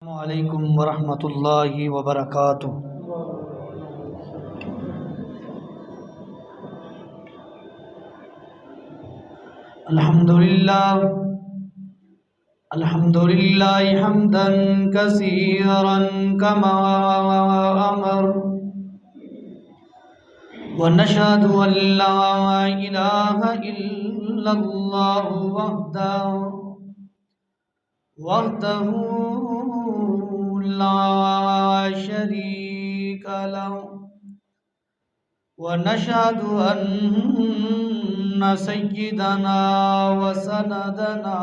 السلام علیکم ورحمۃ اللہ وبرکاتہ۔ الحمدللہ حمدا کثیرا کما امر ونشهد ان لا الہ الا اللہ وحدہ لا شریک له ونشهد ان سیدنا وسندنا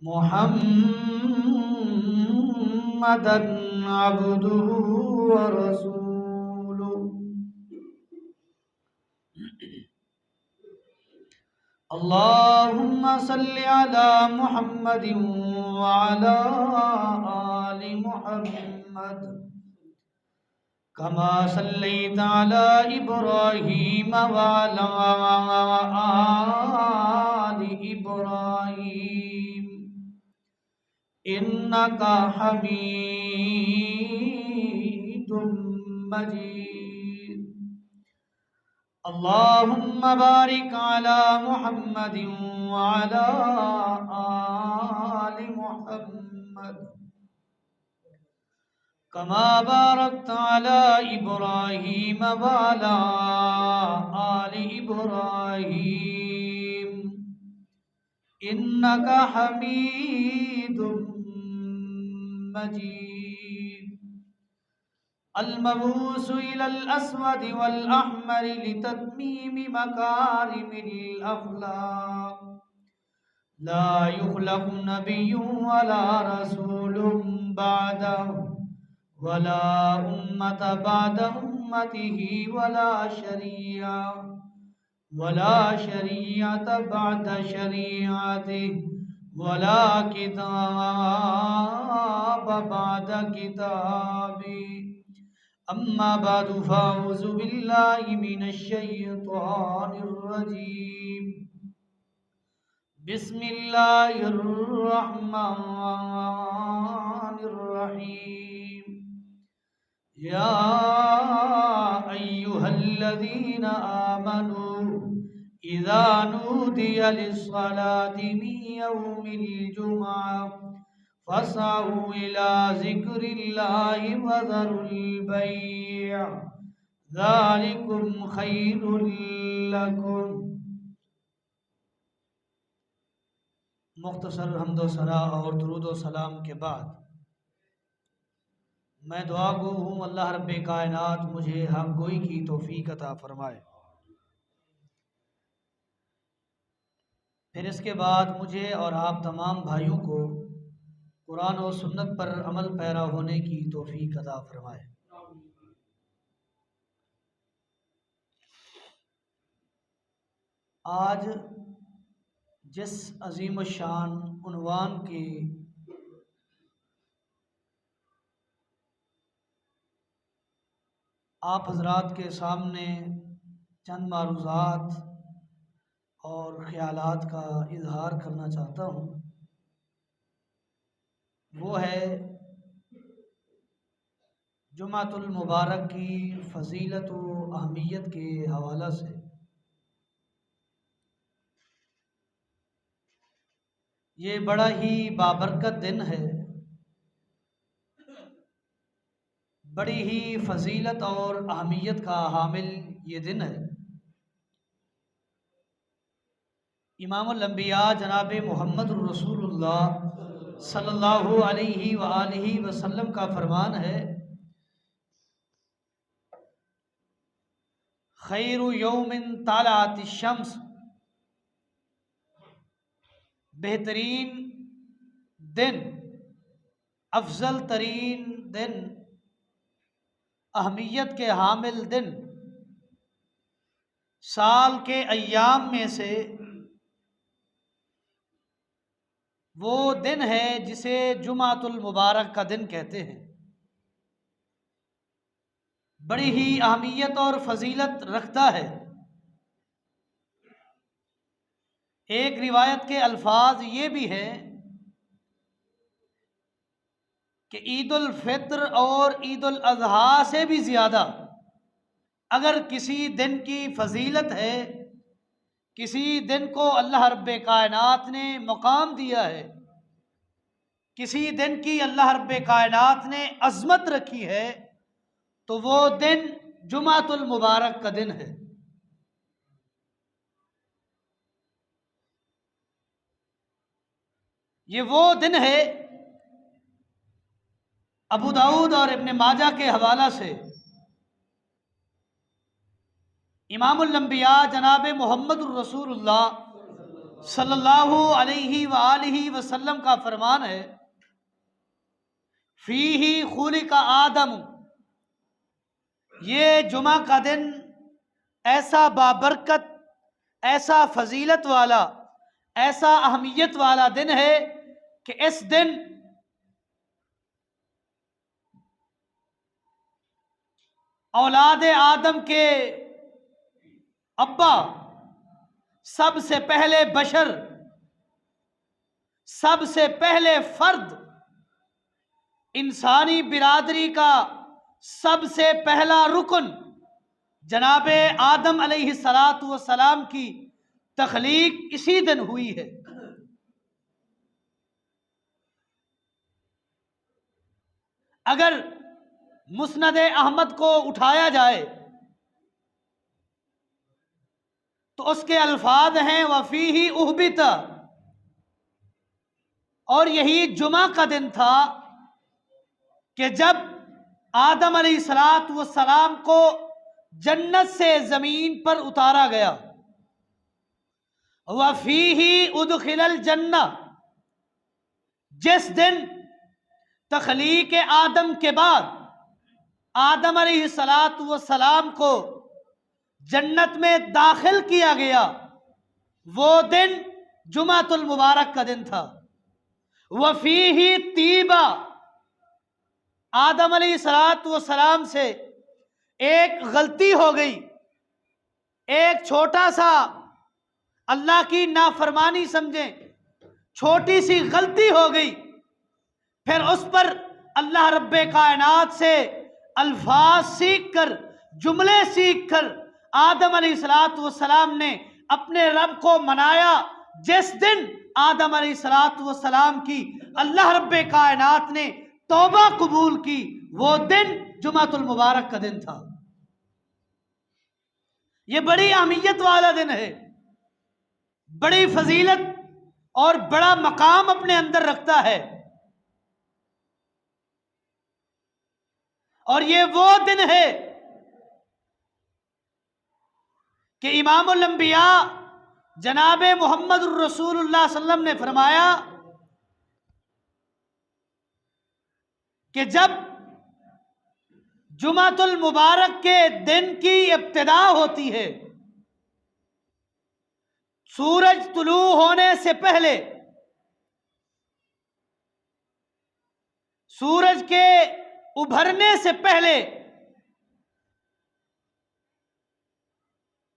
محمدا عبده ورسوله۔ اللهم صل على محمد وعلى آل محمد كما صليت على إبراهيم وعلى آل إبراهيم إنك حميد مجيد۔ اللهم بارك على محمد وعلى آل محمد كما باركت على إبراهيم وعلى آل إبراهيم إنك حميد مجيد۔ المبعوث إلى الأسود والأحمر لتتميم مكارم الأخلاق، لا يخلق نبي ولا رسول بعده ولا أمة بعد أمته ولا شريعة بعد شريعته ولا كتاب بعد كتابه۔ أما بعد فأعوذ بالله من الشيطان الرجيم، بسم الله الرحمن الرحيم۔ يا أيها الذين آمنوا إذا نودي للصلاة من يوم الجمعة فاسعوا إلى ذكر الله وذروا البيع ذلكم خير لكم۔ مختصر حمد و ثنا اور درود و سلام کے بعد میں دعا گو ہوں اللہ رب کائنات مجھے حق گوئی کی توفیق عطا فرمائے۔ پھر اس کے بعد مجھے اور آپ تمام بھائیوں کو قرآن و سنت پر عمل پیرا ہونے کی توفیق عطا فرمائے۔ آج جس عظیم الشان عنوان کی آپ حضرات کے سامنے چند معروضات اور خیالات کا اظہار کرنا چاہتا ہوں، وہ ہے جمعۃ المبارک کی فضیلت و اہمیت کے حوالہ سے۔ یہ بڑا ہی بابرکت دن ہے، بڑی ہی فضیلت اور اہمیت کا حامل یہ دن ہے۔ امام الانبیاء جناب محمد الرسول اللہ صلی اللہ علیہ وآلہ وسلم کا فرمان ہے، خیر یوم طلعت الشمس، بہترین دن، افضل ترین دن، اہمیت کے حامل دن سال کے ایام میں سے وہ دن ہے جسے جمعۃ المبارک کا دن کہتے ہیں۔ بڑی ہی اہمیت اور فضیلت رکھتا ہے۔ ایک روایت کے الفاظ یہ بھی ہیں کہ عید الفطر اور عید الاضحیٰ سے بھی زیادہ اگر کسی دن کی فضیلت ہے، کسی دن کو اللہ رب کائنات نے مقام دیا ہے، کسی دن کی اللہ رب کائنات نے عظمت رکھی ہے، تو وہ دن جمعۃ المبارک کا دن ہے۔ یہ وہ دن ہے، ابو داؤد اور ابن ماجہ کے حوالہ سے امام الانبیاء جناب محمد الرسول اللہ صلی اللہ علیہ وآلہ وسلم کا فرمان ہے، فیہ خلق آدم، یہ جمعہ کا دن ایسا بابرکت، ایسا فضیلت والا، ایسا اہمیت والا دن ہے کہ اس دن اولاد آدم کے ابا، سب سے پہلے بشر، سب سے پہلے فرد، انسانی برادری کا سب سے پہلا رکن جناب آدم علیہ السلام کی تخلیق اسی دن ہوئی ہے۔ اگر مسند احمد کو اٹھایا جائے تو اس کے الفاظ ہیں وفیہ اہبط، اور یہی جمعہ کا دن تھا کہ جب آدم علیہ السلام کو جنت سے زمین پر اتارا گیا۔ وفیہ ادخل الجنہ، جس دن تخلیق آدم کے بعد آدم علیہ السلام کو جنت میں داخل کیا گیا، وہ دن جمعۃ المبارک کا دن تھا۔ وفیہ طیبہ، آدم علیہ السلام سے ایک غلطی ہو گئی، ایک چھوٹا سا اللہ کی نافرمانی سمجھیں، چھوٹی سی غلطی ہو گئی، پھر اس پر اللہ رب کائنات سے الفاظ سیکھ کر، جملے سیکھ کر آدم علیہ السلام نے اپنے رب کو منایا۔ جس دن آدم علیہ السلام کی اللہ رب کائنات نے توبہ قبول کی، وہ دن جمعۃ المبارک کا دن تھا۔ یہ بڑی اہمیت والا دن ہے، بڑی فضیلت اور بڑا مقام اپنے اندر رکھتا ہے، اور یہ وہ دن ہے کہ امام الانبیاء جناب محمد الرسول اللہ صلی اللہ علیہ وسلم نے فرمایا کہ جب جمعۃ المبارک کے دن کی ابتدا ہوتی ہے، سورج طلوع ہونے سے پہلے، سورج کے ابھرنے سے پہلے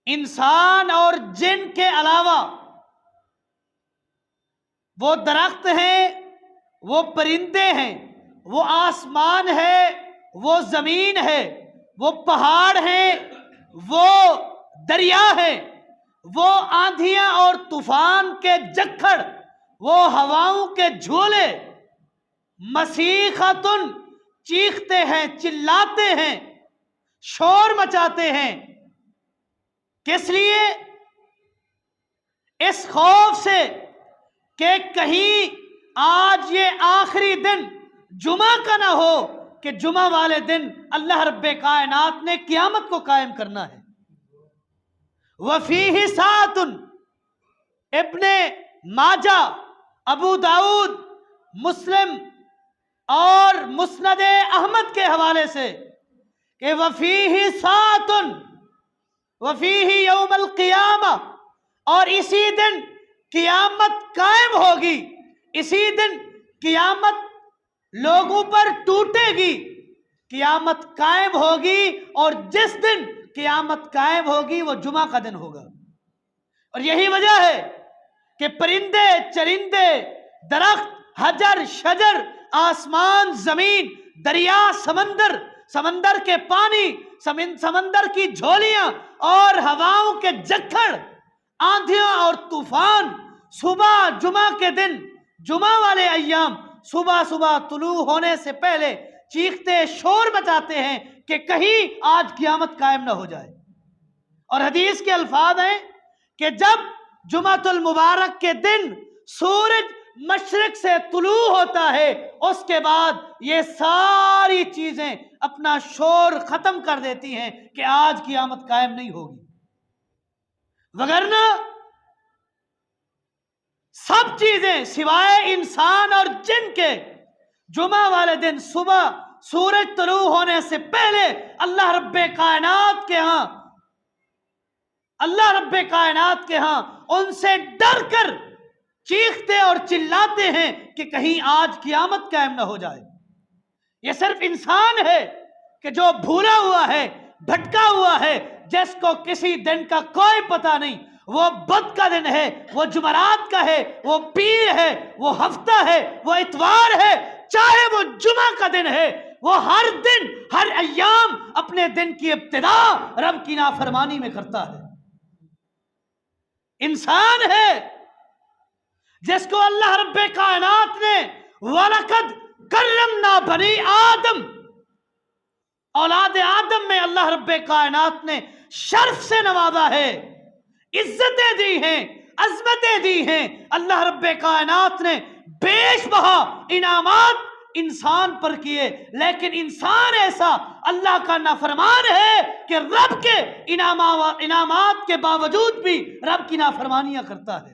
انسان اور جن کے علاوہ وہ درخت ہیں، وہ پرندے ہیں، وہ آسمان ہے، وہ زمین ہے، وہ پہاڑ ہیں، وہ دریا ہے، وہ آندھیاں اور طوفان کے جکھڑ، وہ ہواؤں کے جھولے، مصیخۃ، چیختے ہیں، چلاتے ہیں، شور مچاتے ہیں۔ کس لیے؟ اس خوف سے کہ کہیں آج یہ آخری دن جمعہ کا نہ ہو، کہ جمعہ والے دن اللہ رب کائنات نے قیامت کو قائم کرنا ہے۔ وفیہ ساعۃ، ابن ماجہ، ابو داؤد، مسلم اور مسند احمد کے حوالے سے کہ وفیہ ساعۃ، وفیہ یوم القیامہ، اور اسی دن قیامت قائم ہوگی، اسی دن قیامت لوگوں پر ٹوٹے گی، قیامت قائم ہوگی، اور جس دن قیامت قائم ہوگی وہ جمعہ کا دن ہوگا۔ اور یہی وجہ ہے کہ پرندے، چرندے، درخت، حجر، شجر، आसमान, जमीन, दरिया, समंदर, समंदर के पानी, समंदर की झोलियां और हवाओं के झक्कड़, आंधियां और तूफान, सुबह जुमा के दिन, जुमा वाले अय्याम सुबह सुबह तुलू होने से पहले चीखते शोर मचाते हैं कि कहीं आज क़यामत कायम ना हो जाए। और हदीस के अल्फाज हैं कि जब जुमातुल मुबारक के दिन सूरज मशरिक से तुलू होता है, उसके बाद ये सारी चीजें अपना शोर खत्म कर देती हैं कि आज क़यामत कायम नहीं होगी। वगरना सब चीजें सिवाय इंसान और जिन के जुमा वाले दिन सुबह सूरज तुलू होने से पहले अल्लाह रब्बे कायनात के यहाँ उनसे डर कर चीखते और चिल्लाते हैं कि कहीं आज क़यामत कायम ना हो जाए। ये सिर्फ इंसान है कि जो भूला हुआ है, भटका हुआ है, जिसको किसी दिन का कोई पता नहीं। वो बुध का दिन है, वो जुमरात का है, वो पीर है, वो हफ्ता है, वो इतवार है, चाहे वो जुमा का दिन है, वो हर दिन हर अय्याम अपने दिन की इब्तिदा रब की नाफरमानी में करता है। इंसान है जिसको अल्लाह रब्बे कायनात ने वलकद करमना बनी आदम, औलाद आदम में अल्लाह रब्बे कायनात ने शर्फ से नवाजा है, इज्जतें दी हैं, अजमतें दी हैं। अल्लाह रब्बे कायनात ने बेशबहा इनामात इंसान पर किए, लेकिन इंसान ऐसा अल्लाह का नाफरमान है कि रब के इनामात के बावजूद भी रब की नाफरमानियां करता है।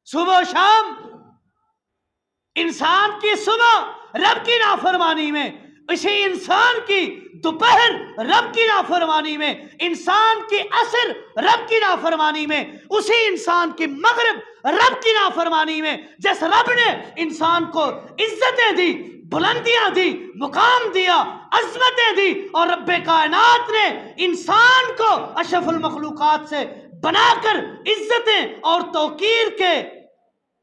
सुबह शाम इंसान की सुबह रब की नाफरमानी में, इसी इंसान की दोपहर रब की नाफरमानी में, इंसान की असर रब की नाफरमानी में, उसी इंसान की मगरिब रब की नाफरमानी में। जिस रब ने इंसान को इज्जतें दी, बुलंदियां दी, मुकाम दिया, अज़मतें दी, और रब्बे कायनात ने इंसान को अशरफुल मखलूकात से बनाकर इज्जतें और तौकीर के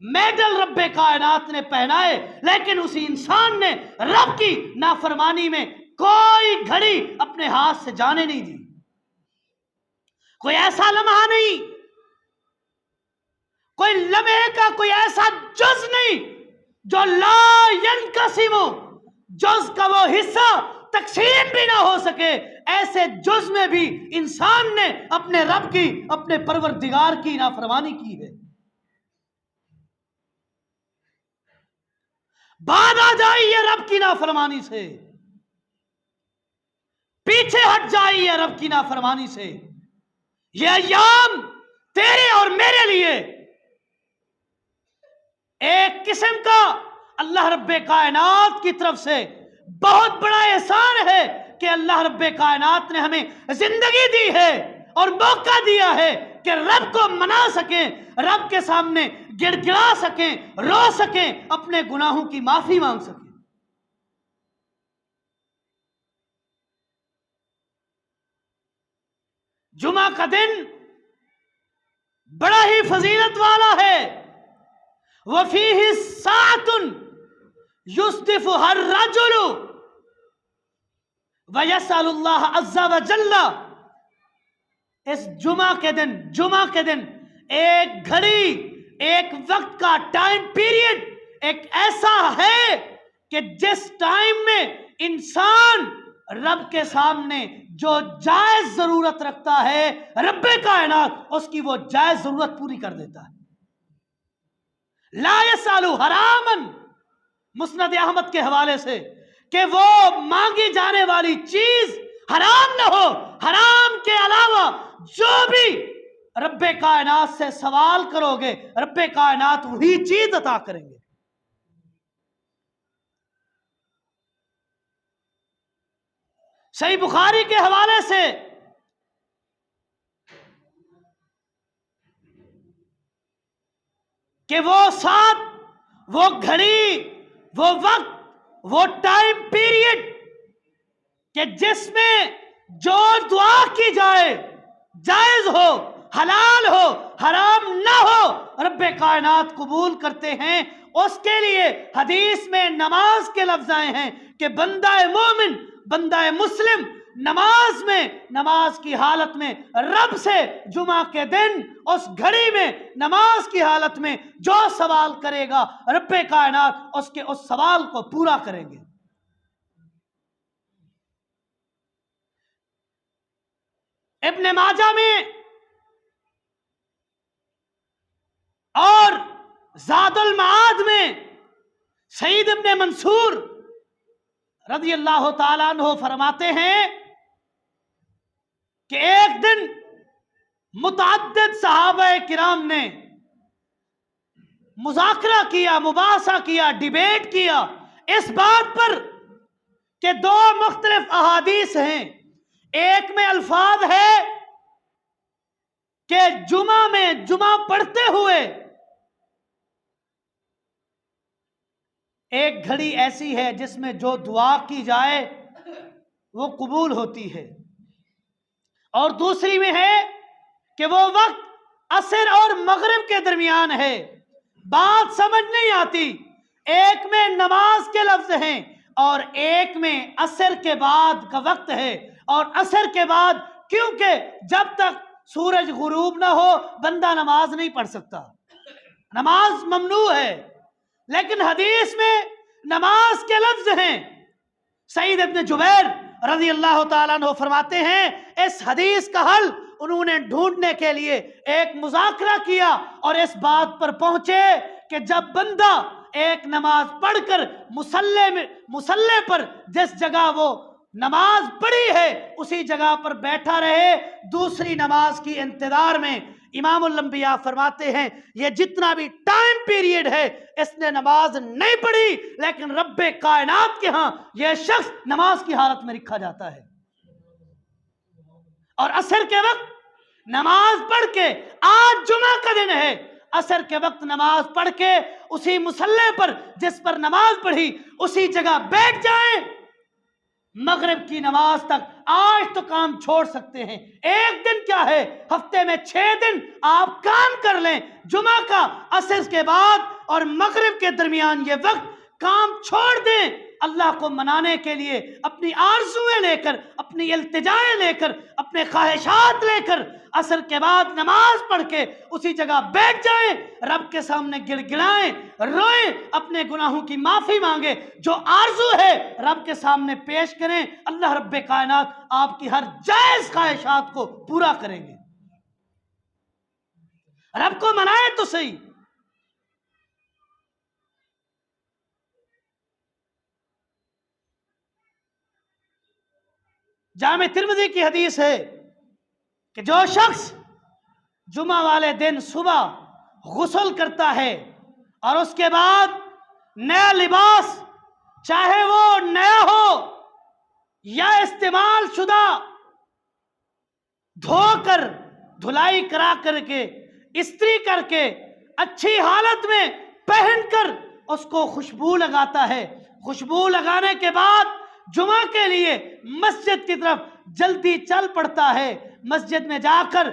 मेडल रब्बे कायनात ने पहनाए, लेकिन उसी इंसान ने रब की नाफरमानी में कोई घड़ी अपने हाथ से जाने नहीं दी। कोई ऐसा लम्हा नहीं, कोई लम्हे का कोई ऐसा जुज नहीं जो ला यनकसिमु, जुज का वो हिस्सा तकसीम भी ना हो सके। ऐसे जुज में भी इंसान ने अपने रब की, अपने परवरदिगार की नाफरमानी की है। बाद आ जाइए रब की नाफरमानी से, पीछे हट जाइए रब की नाफरमानी से। ये अय्याम तेरे और मेरे लिए एक किस्म का अल्लाह रब्बे कायनात की तरफ से बहुत बड़ा एहसान है कि अल्लाह रब्बे कायनात ने हमें जिंदगी दी है और मौका दिया है कि रब को मना सकें, रब के सामने गिड़गिड़ा सकें, रो सकें, अपने गुनाहों की माफी मांग सकें। जुमा का दिन बड़ा ही फजीलत वाला है। वफीहि साअतुन युस्दिफु हर रजुलु व यसअलुल्लाह अज़्ज़ा व जल्ला। इस जुमा के दिन एक घड़ी, एक वक्त का टाइम पीरियड एक ऐसा है कि जिस टाइम में इंसान रब के सामने जो जायज जरूरत रखता है, रब्बे कायनात उसकी वो जायज जरूरत पूरी कर देता है। ला यसअलु हरामन, मुस्नद अहमद के हवाले से, कि वो मांगी जाने वाली चीज हराम न हो, हराम के अलावा जो भी रब्बे कायनात से सवाल करोगे, रब्बे कायनात वही चीज अता करेंगे। सही बुखारी के हवाले से कि वो साथ, वो घड़ी, वो वक्त, वो टाइम पीरियड कि जिसमें जो दुआ की जाए जायज हो, हलाल हो, हराम ना हो, रब्बे कायनात कबूल करते हैं। उसके लिए हदीस में नमाज के लफ्ज आए हैं कि बंदा मोमिन, बंदा मुस्लिम नमाज में, नमाज की हालत में रब से जुमा के दिन उस घड़ी में नमाज की हालत में जो सवाल करेगा रब्बे कायनात उसके उस सवाल को पूरा करेंगे। इब्ने माजा में और ज़ादुल मआद में सईद इब्ने मंसूर रज़ी अल्लाह ताला अन्हु फरमाते हैं कि एक दिन मुतअद्दिद सहाबा किराम ने मुज़ाकरा किया, मुबासा किया, डिबेट किया इस बात पर कि दो मुख्तलिफ अहादीस हैं। एक में अल्फाज है कि जुमा में जुमा पढ़ते हुए एक घड़ी ऐसी है जिसमें जो दुआ की जाए वो कबूल होती है, और दूसरी में है कि वो वक्त असर और मगरिब के दरमियान है। बात समझ नहीं आती, एक में नमाज के लफ्ज हैं और एक में असर के बाद का वक्त है। और असर के बाद, क्योंकि जब तक सूरज गुरूब ना हो बंदा नमाज नहीं पढ़ सकता, नमाज ममनू है। लेकिन हदीस में नमाज के लफ्ज हैं। सईद इब्न जुबैर रज़ी अल्लाह ताला अन्हु फरमाते हैं इस हदीस का हल उन्होंने ढूंढने के लिए एक मुज़ाकरा किया और इस बात पर पहुंचे कि जब बंदा एक नमाज पढ़कर मुसल्ले पर जिस जगह वो नमाज पढ़ी है उसी जगह पर बैठा रहे, दूसरी नमाज की इंतजार में। इमामुल अंबिया फरमाते हैं ये जितना भी टाइम पीरियड है इसने नमाज नहीं पढ़ी, लेकिन रब्बे कायनात के यहां यह शख्स नमाज की हालत में रखा जाता है। और असर के वक्त नमाज पढ़ के, आज जुमा का दिन है, असर के वक्त नमाज पढ़ के उसी मुसल्ले पर जिस पर नमाज पढ़ी उसी जगह बैठ जाए, मगरिब की नमाज तक आज तो काम छोड़ सकते हैं। एक दिन क्या है, हफ्ते में 6 दिन आप काम कर लें, जुमा का असर के बाद और मगरिब के दरमियान ये वक्त काम छोड़ दें, अल्लाह को मनाने के लिए अपनी आरज़ुएं लेकर, अपनी इल्तिजाएं लेकर, अपने ख्वाहिशात लेकर असर के बाद नमाज पढ़ के उसी जगह बैठ जाएं, रब के सामने गिड़गिड़ाएं, रोएं, अपने गुनाहों की माफी मांगे, जो आरज़ू है रब के सामने पेश करें। अल्लाह रब्बे कायनात आपकी हर जायज ख्वाहिशात को पूरा करेंगे। रब को मनाए तो सही। जामे तिर्मिज़ी की हदीस है कि जो शख्स जुमा वाले दिन सुबह गुस्ल करता है और उसके बाद नया लिबास, चाहे वो नया हो या इस्तेमाल शुदा, धोकर धुलाई करा करके इस्त्री करके अच्छी हालत में पहनकर उसको खुशबू लगाता है। खुशबू लगाने के बाद जुमा के लिए मस्जिद की तरफ जल्दी चल पड़ता है, मस्जिद में जाकर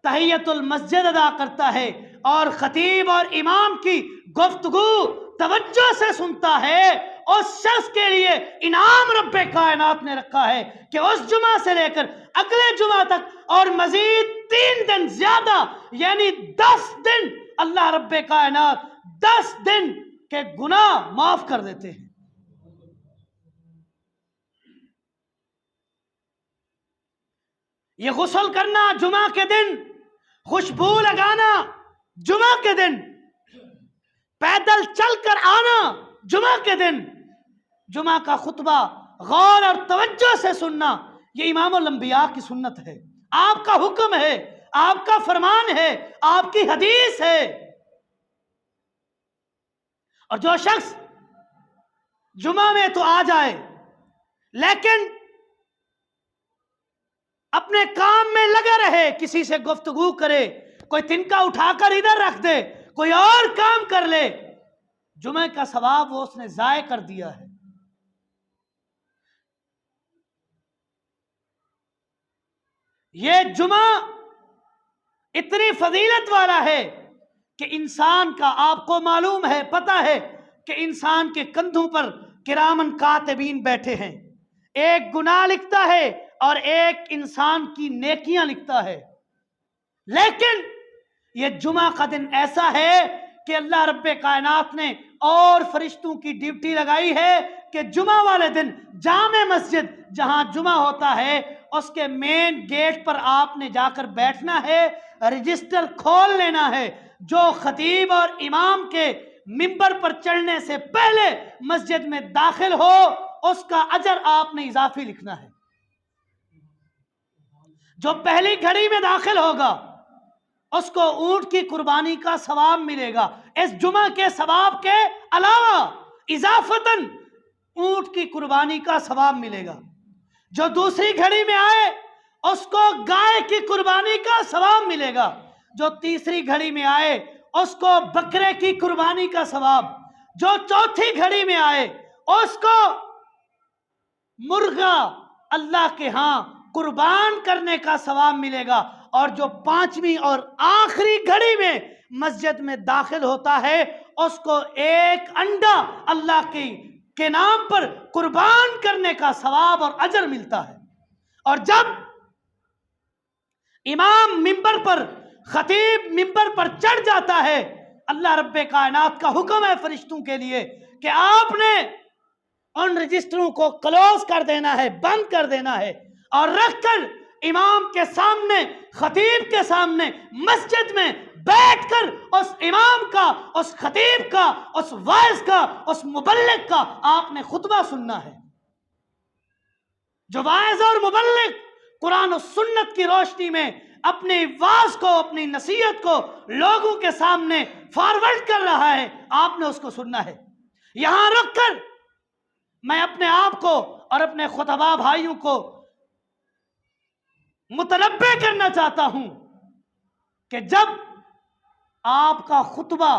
तहियतुल मस्जिद अदा करता है और खतीब और इमाम की गुफ्तगू तवज्जो से सुनता है। उस शख्स के लिए इनाम रब्बे कायनात ने रखा है कि उस जुमा से लेकर अगले जुमा तक और मजीद 3 दिन ज्यादा, यानी 10 दिन अल्लाह रब्बे कायनात 10 दिन के गुनाह माफ कर देते हैं। ये गुस्ल करना जुमा के दिन, खुशबू लगाना जुमा के दिन, पैदल चलकर आना जुमा के दिन, जुमा का खुतबा गौर और तवज्जो से सुनना, ये इमामुल अंबिया की सुन्नत है, आपका हुक्म है, आपका फरमान है, आपकी हदीस है। और जो शख्स जुमा में तो आ जाए लेकिन अपने काम में लगा रहे, किसी से गुफ्तगू करे, कोई तिनका उठाकर इधर रख दे, कोई और काम कर ले, जुमे का सवाब वो उसने जाय कर दिया है। ये जुमा इतनी फजीलत वाला है کہ انسان کا، آپ کو معلوم ہے، پتہ ہے کہ انسان کے کندھوں پر کرامن کاتبین بیٹھے ہیں، ایک گناہ لکھتا ہے اور ایک انسان کی نیکیاں لکھتا ہے، لیکن یہ جمعہ کا دن ایسا ہے کہ اللہ رب کائنات نے اور فرشتوں کی ڈیوٹی لگائی ہے کہ جمعہ والے دن جامع مسجد جہاں جمعہ ہوتا ہے اس کے مین گیٹ پر آپ نے جا کر بیٹھنا ہے، رجسٹر کھول لینا ہے، جو خطیب اور امام کے منبر پر چڑھنے سے پہلے مسجد میں داخل ہو اس کا اجر آپ نے اضافی لکھنا ہے، جو پہلی گھڑی میں داخل ہوگا اس کو اونٹ کی قربانی کا ثواب ملے گا، اس جمعہ کے ثواب کے علاوہ اضافتاً اونٹ کی قربانی کا ثواب ملے گا، جو دوسری گھڑی میں آئے اس کو گائے کی قربانی کا ثواب ملے گا، جو تیسری گھڑی میں آئے اس کو بکرے کی قربانی کا ثواب، جو چوتھی گھڑی میں آئے اس کو مرغا اللہ کے ہاں قربان کرنے کا ثواب ملے گا، اور جو پانچویں اور آخری گھڑی میں مسجد میں داخل ہوتا ہے اس کو ایک انڈا اللہ کے نام پر قربان کرنے کا ثواب اور اجر ملتا ہے۔ اور جب امام منبر پر، خطیب منبر پر چڑھ جاتا ہے، اللہ رب کائنات کا حکم ہے فرشتوں کے لیے کہ آپ نے ان رجسٹروں کو کلوز کر دینا ہے، بند کر دینا ہے، اور رکھ کر امام کے سامنے، خطیب کے سامنے مسجد میں بیٹھ کر اس امام کا، اس خطیب کا، اس واعظ کا، اس مبلغ کا آپ نے خطبہ سننا ہے۔ جو واعظ اور مبلغ قرآن و سنت کی روشنی میں اپنی واعظ کو، اپنی نصیحت کو لوگوں کے سامنے فارورڈ کر رہا ہے، آپ نے اس کو سننا ہے۔ یہاں رک کر میں اپنے آپ کو اور اپنے خطبہ بھائیوں کو متنبہ کرنا چاہتا ہوں کہ جب آپ کا خطبہ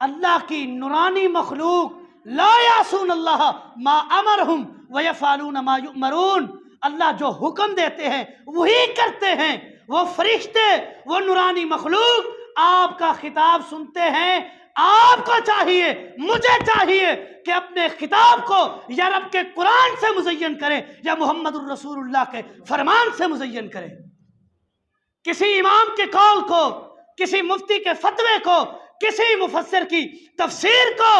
اللہ کی نورانی مخلوق لا یعصون اللہ ما امرہم ویفعلون ما یؤمرون، اللہ جو حکم دیتے ہیں وہی کرتے ہیں، وہ فرشتے، وہ نورانی مخلوق آپ کا خطاب سنتے ہیں، آپ کو چاہیے، مجھے چاہیے کہ اپنے خطاب کو یا رب کے قرآن سے مزین کریں یا محمد الرسول اللہ کے فرمان سے مزین کریں۔ کسی امام کے قول کو، کسی مفتی کے فتوے کو، کسی مفسر کی تفسیر کو،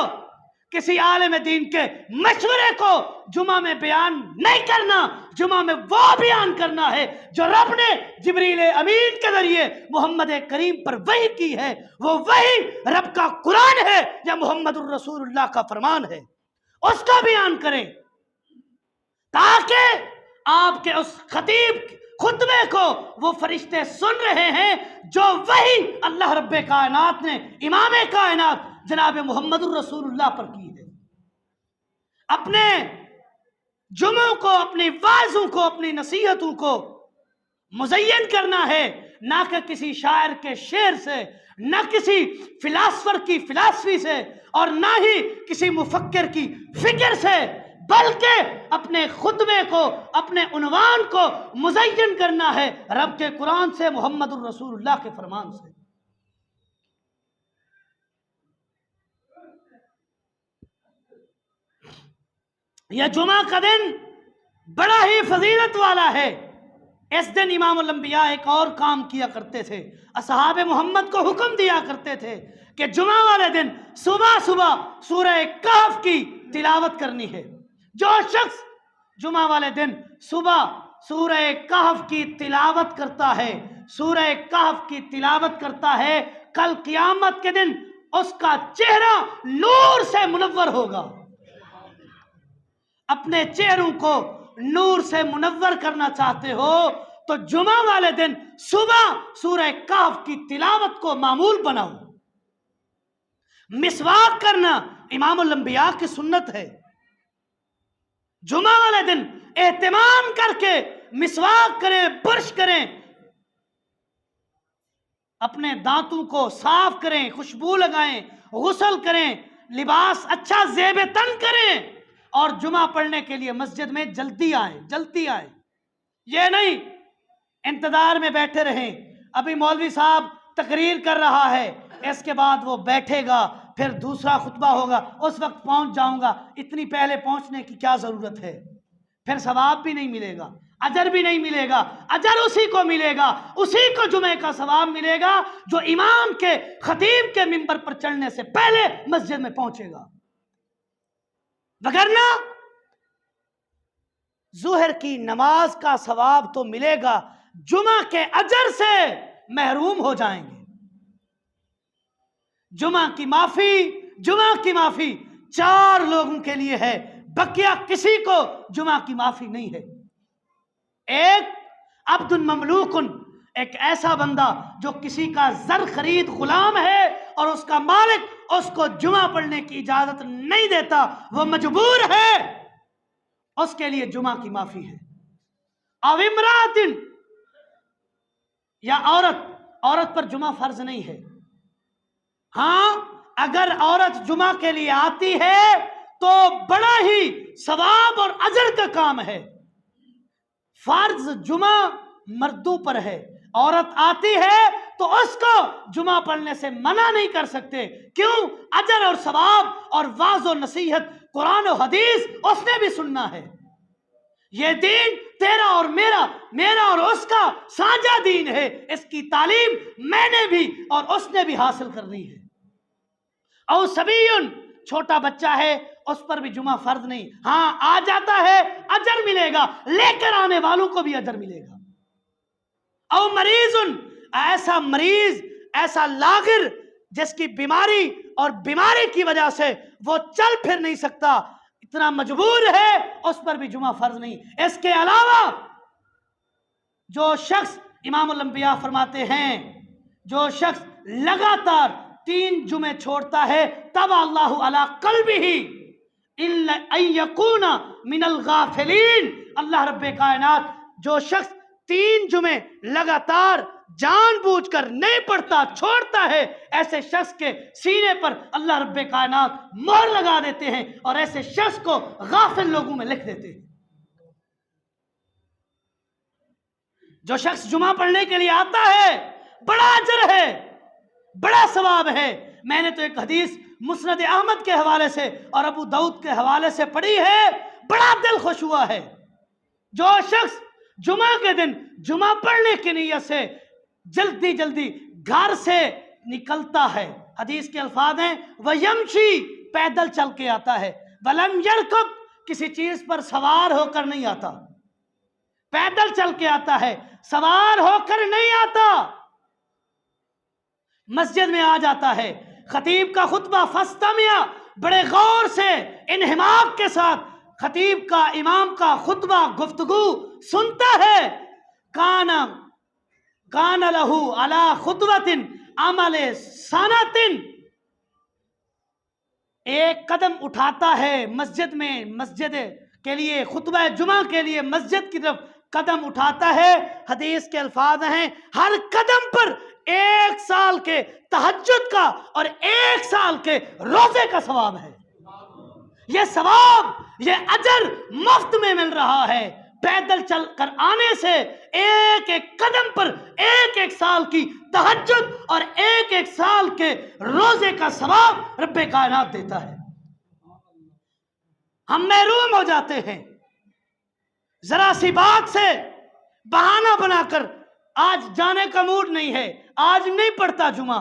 کسی عالم دین کے مشورے کو جمعہ میں بیان نہیں کرنا، جمعہ میں وہ بیان کرنا ہے جو رب نے جبریل امین کے ذریعے محمد کریم پر وحی کی ہے، وہ وحی رب کا قرآن ہے یا محمد الرسول اللہ کا فرمان ہے، اس کا بیان کریں تاکہ آپ کے اس خطیب خطبے کو وہ فرشتے سن رہے ہیں جو وحی اللہ رب کائنات نے امام کائنات جناب محمد الرسول اللہ پر کی ہے۔ اپنے جمعوں کو، اپنی واعظوں کو، اپنی نصیحتوں کو مزین کرنا ہے، نہ کہ کسی شاعر کے شعر سے، نہ کسی فلاسفر کی فلاسفی سے، اور نہ ہی کسی مفکر کی فکر سے، بلکہ اپنے خطبے کو، اپنے عنوان کو مزین کرنا ہے رب کے قرآن سے، محمد الرسول اللہ کے فرمان سے۔ یہ جمعہ کا دن بڑا ہی فضیلت والا ہے۔ اس دن امام الانبیاء ایک اور کام کیا کرتے تھے، اصحاب محمد کو حکم دیا کرتے تھے کہ جمعہ والے دن صبح صبح سورہ کہف کی تلاوت کرنی ہے۔ جو شخص جمعہ والے دن صبح سورہ کہف کی تلاوت کرتا ہے، سورہ کہف کی تلاوت کرتا ہے، کل قیامت کے دن اس کا چہرہ نور سے منور ہوگا۔ اپنے چہروں کو نور سے منور کرنا چاہتے ہو تو جمعہ والے دن صبح سورہ کہف کی تلاوت کو معمول بناؤ۔ مسواک کرنا امام الانبیاء کی سنت ہے۔ جمعہ والے دن اہتمام کر کے مسواک کریں، برش کریں، اپنے دانتوں کو صاف کریں، خوشبو لگائیں، غسل کریں، لباس اچھا زیب تن کریں، اور جمعہ پڑھنے کے لیے مسجد میں جلدی آئیں، جلدی آئیں۔ یہ نہیں انتظار میں بیٹھے رہیں، ابھی مولوی صاحب تقریر کر رہا ہے، इसके बाद वो बैठेगा, फिर दूसरा खुतबा होगा, उस वक्त पहुंच जाऊंगा, इतनी पहले पहुंचने की क्या जरूरत है? फिर सवाब भी नहीं मिलेगा, अजर भी नहीं मिलेगा। अजर उसी को मिलेगा, उसी को जुमे का सवाब मिलेगा जो इमाम के, खतीब के मिंबर पर चढ़ने से पहले मस्जिद में पहुंचेगा। वगरना ज़ोहर की नमाज का सवाब तो मिलेगा, जुमा के अजर से महरूम हो जाएंगे। जुमा की माफी 4 लोगों के लिए है, बकिया किसी को जुमा की माफी नहीं है। एक अब्दुल ममलूकुन, एक ऐसा बंदा जो किसी का जर खरीद गुलाम है और उसका मालिक उसको जुमा पढ़ने की इजाजत नहीं देता, वो मजबूर है, उसके लिए जुमा की माफी है। अब इमरातिन, या औरत पर जुमा फर्ज नहीं है। हाँ, अगर औरत जुमा के लिए आती है तो बड़ा ही सवाब और अजर का काम है। फर्ज जुमा मर्दों पर है, औरत आती है तो उसको जुमा पढ़ने से मना नहीं कर सकते। क्यों? अजर और सवाब और वाज और नसीहत, कुरान और हदीस उसने भी सुनना है। ये दीन तेरा और मेरा और उसका साझा दीन है, इसकी तालीम मैंने भी और उसने भी हासिल करनी है। और सबीयुन, छोटा बच्चा है, उस पर भी जुमा फर्ज नहीं। हाँ, आ जाता है, अजर मिलेगा, लेकर आने वालों को भी अजर मिलेगा। और मरीजुन, ऐसा मरीज, ऐसा लागिर जिसकी बीमारी और बीमारी की वजह से वो चल फिर नहीं सकता, इतना मजबूर है, उस पर भी जुमा फर्ज नहीं। इसके अलावा जो शख्स, इमामुल अंबिया फरमाते हैं, जो शख्स लगातार 3 जुमे छोड़ता है, तब अल्लाहु अला कल्बिही इल्ला अयकुना मिनल गाफिलीन, अल्लाह रब्बे कायनात जो शख्स 3 जुमे लगातार जानबूझकर नहीं पढ़ता, छोड़ता है, ऐसे शख्स के सीने पर अल्लाह रब्बे कायनात मोहर लगा देते हैं और ऐसे शख्स को गाफिल लोगों में लिख देते हैं। जो शख्स जुमा पढ़ने के लिए आता है, बड़ा अजर है, बड़ा सवाब है। मैंने तो एक हदीस मुस्नद अहमद के हवाले से और अबू दाऊद के हवाले से पढ़ी है, बड़ा दिल खुश हुआ है। जो शख्स जुमा के दिन जुमा पढ़ने की नीयत से जल्दी जल्दी घर से निकलता है, हदीस के अल्फाज हैं, वयमशी, पैदल चल के आता है, वलम यरकब, किसी चीज पर सवार होकर नहीं आता, पैदल चल के आता है, सवार होकर नहीं आता, मस्जिद में आ जाता है, खतीब का खुतबा फस्तमिया, बड़े गौर से इन्हिमाक के साथ खतीब का, इमाम का खुतबा, गुफ्तगू सुनता है, काना लहू अला खुतबतिन अमले सनतिन, एक कदम उठाता है मस्जिद में, मस्जिद के लिए, खुतबा जुमा के लिए मस्जिद की तरफ कदम उठाता है, हदीस के अल्फाज हैं, हर कदम पर 1 साल के तहज्जुद का और 1 साल के रोजे का सवाब है। ये सवाब, ये अजर मुफ्त में मिल रहा है। पैदल चल कर आने से एक एक कदम पर 1 साल की तहज्जुद और 1 साल के रोजे का सवाब रब्बे कायनात देता है। हम महरूम हो जाते हैं, जरा सी बात से बहाना बनाकर, आज जाने का मूड नहीं है, आज नहीं पढ़ता जुमा,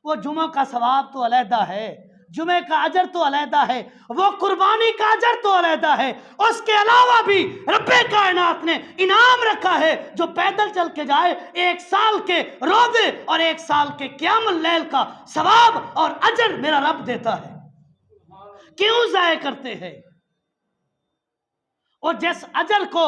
वो जुमा का सवाब तो अलहदा है, जुमे का अजर तो अलहदा है, वो कुर्बानी का अजर तो अलहदा है। उसके अलावा भी रब्बे कायनात ने इनाम रखा है, जो पैदल चल के जाए 1 साल के रोजे और 1 साल के क़यामुल लैल का सवाब और अजर मेरा रब देता है। क्यों ज़ाय करते हैं? और जिस अजर को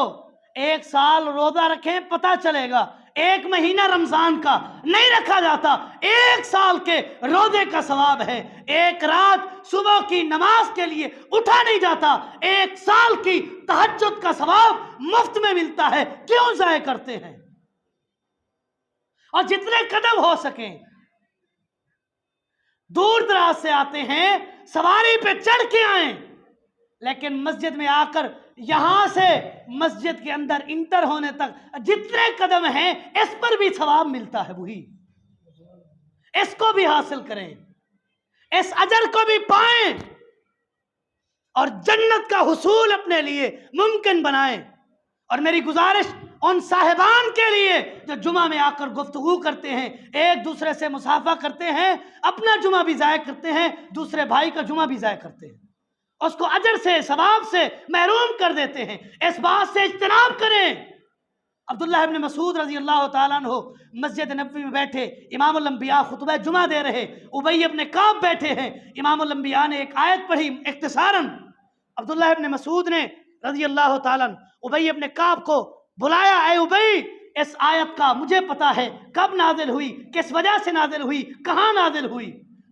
1 साल रोजा रखें पता चलेगा, 1 महीना रमजान का नहीं रखा जाता, 1 साल के रोजे का सवाब है। 1 रात सुबह की नमाज के लिए उठा नहीं जाता, 1 साल की तहज्जुद का सवाब मुफ्त में मिलता है। क्यों ज़ाय करते हैं? और जितने कदम हो सके, दूर दराज से आते हैं, सवारी पे चढ़ के आए, लेकिन मस्जिद में आकर यहां से मस्जिद के अंदर इंटर होने तक जितने कदम हैं, इस पर भी सवाब मिलता है। वही इसको भी हासिल करें, इस अजर को भी पाएं और जन्नत का हुसूल अपने लिए मुमकिन बनाएं। और मेरी गुजारिश उन साहिबान के लिए जो जुमा में आकर गुफ्तगू करते हैं, एक दूसरे से मुसाफा करते हैं, अपना जुमा भी ज़ाय करते हैं, दूसरे भाई का जुमा भी ज़ाय करते हैं, उसको अजर से सवाब से महरूम कर देते हैं। इस बात से इज्तनाब करें। अब्दुल्लाह इब्न मसूद रज़ी अल्लाह ताला अन्हु मस्जिद नबवी में बैठे, इमामुल अंबिया खुतबा जुमा दे रहे, उबई इब्न काब बैठे हैं, इमामुल अंबिया ने एक आयत पढ़ी इख्तिसारन। अब्दुल्लाह इब्न मसूद ने रज़ी अल्लाह ताला उबई इब्न काब को बुलाया, ऐ उबई, इस आयत का मुझे पता है कब नाजिल हुई, किस वजह से नाजिल हुई, कहाँ नाजिल हुई।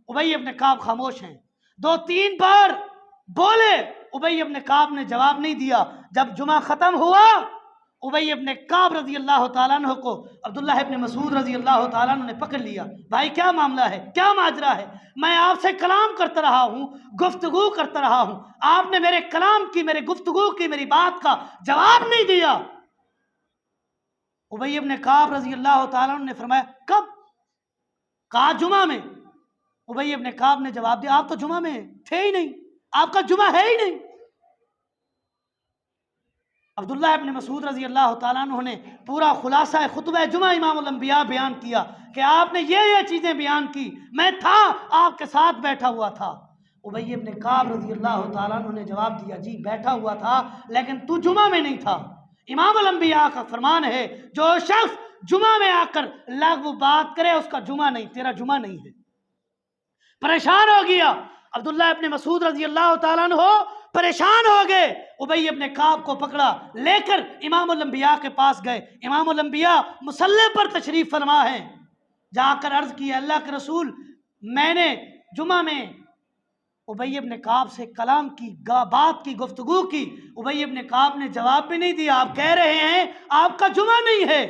उबई इब्न काब खामोश हैं, 2-3 बार बोले, उबई इब्न काब ने जवाब नहीं दिया। जब जुमा खत्म हुआ, उबई इब्न काब रज़ी अल्लाह ताला अन्हु को अब्दुल्लाह इब्न मसूद रज़ी अल्लाह ताला अन्हु ने पकड़ लिया। भाई क्या मामला है, क्या माजरा है? मैं आपसे कलाम करता रहा हूँ, गुफ्तगू करता रहा हूँ, आपने मेरे कलाम की, मेरे गुफ्तगू की, मेरी बात का जवाब नहीं दिया। उबई इब्न काब रज़ी अल्लाह ताला अन्हु ने फरमाया, कब? कहा जुमा में। उबई इब्न काब ने जवाब दिया, आप तो जुमा में थे ही नहीं, आपका जुमा है ही नहीं। अब्दुल्लाह इब्न मसूद रज़ी अल्लाह ताला अन्हु ने पूरा खुलासा खुतबा जुमा इमामुल अंबिया बयान किया कि आपने ये चीज़ें बयान की, मैं था, आपके साथ बैठा हुआ था। उबई इब्न काब रज़ी अल्लाह ताला अन्हु ने जवाब दिया, जी बैठा हुआ था, लेकिन तू जुमा में नहीं था। इमामुल अंबिया का फरमान है, जो शख्स जुमा में आकर लग़्व बात करे उसका जुमा नहीं, तेरा जुमा नहीं है। परेशान हो गया अब्दुल्लाह इब्न मसूद रज़ी अल्लाह ताला अन्हु, परेशान हो गए। उबई इब्न काब को पकड़ा, लेकर इमामुल अंबिया के पास गए। इमामुल अंबिया मुसल्ले पर तशरीफ फरमा है, जाकर अर्ज की, अल्लाह के रसूल, मैंने जुमा में उबई इब्न काब से कलाम की, बात की, गुफ्तगू की। उबई इब्न काब ने जवाब भी नहीं दिया। आप कह रहे हैं आपका जुमा नहीं है।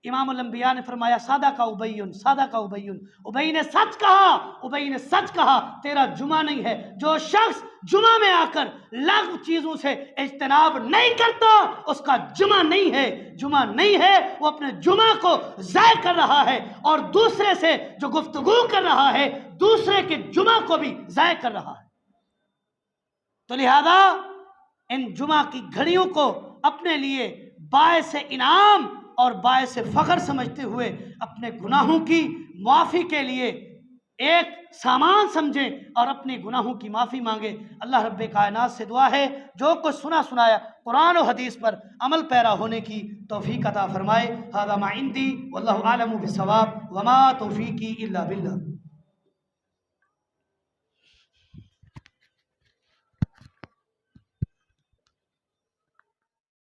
इमामुल अंबिया ने फरमाया, सादा का उबैयुन, सादा का उबैयुन, उबई ने सच कहा, उबई ने सच कहा, तेरा जुमा नहीं है। जो शख्स जुमा में आकर लग़्व चीज़ों से इज्तनाब नहीं करता उसका जुमा नहीं है। जुमा नहीं है, वो अपने जुमा को ज़ाय कर रहा है और दूसरे से जो गुफ्तगू कर रहा है, दूसरे के जुमा को भी ज़ाय कर रहा है। तो लिहाजा इन जुमा की घड़ियों को अपने लिए बायस इनाम और बायस फ़ख्र समझते हुए अपने गुनाहों की माफ़ी के लिए एक सामान समझें और अपने गुनाहों की माफ़ी मांगे। अल्लाह रब्बे कायनात से दुआ है, जो कुछ सुना सुनाया कुरान और हदीस पर अमल पैरा होने की तौफीक अता फरमाए। हाज़ा मा इंदी वल्लाहु आलमु बिस्सवाब वमा तौफीकी इल्ला बिल्लाह।